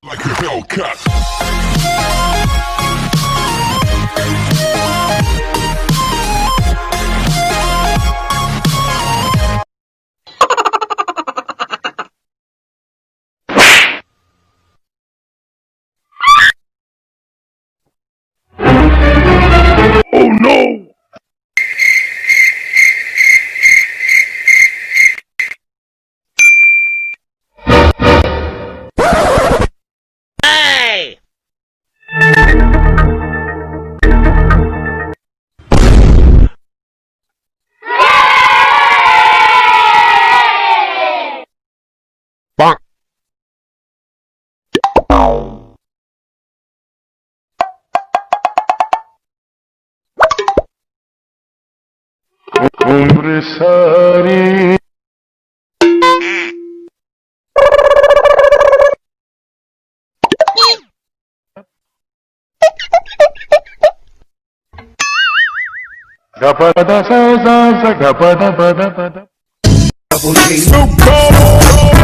Like a Hellcat. Oh no! Hey! Bonk. Umre sari. Gapada sa sa sa gapada pada pada. Double G. Snoop Dogg.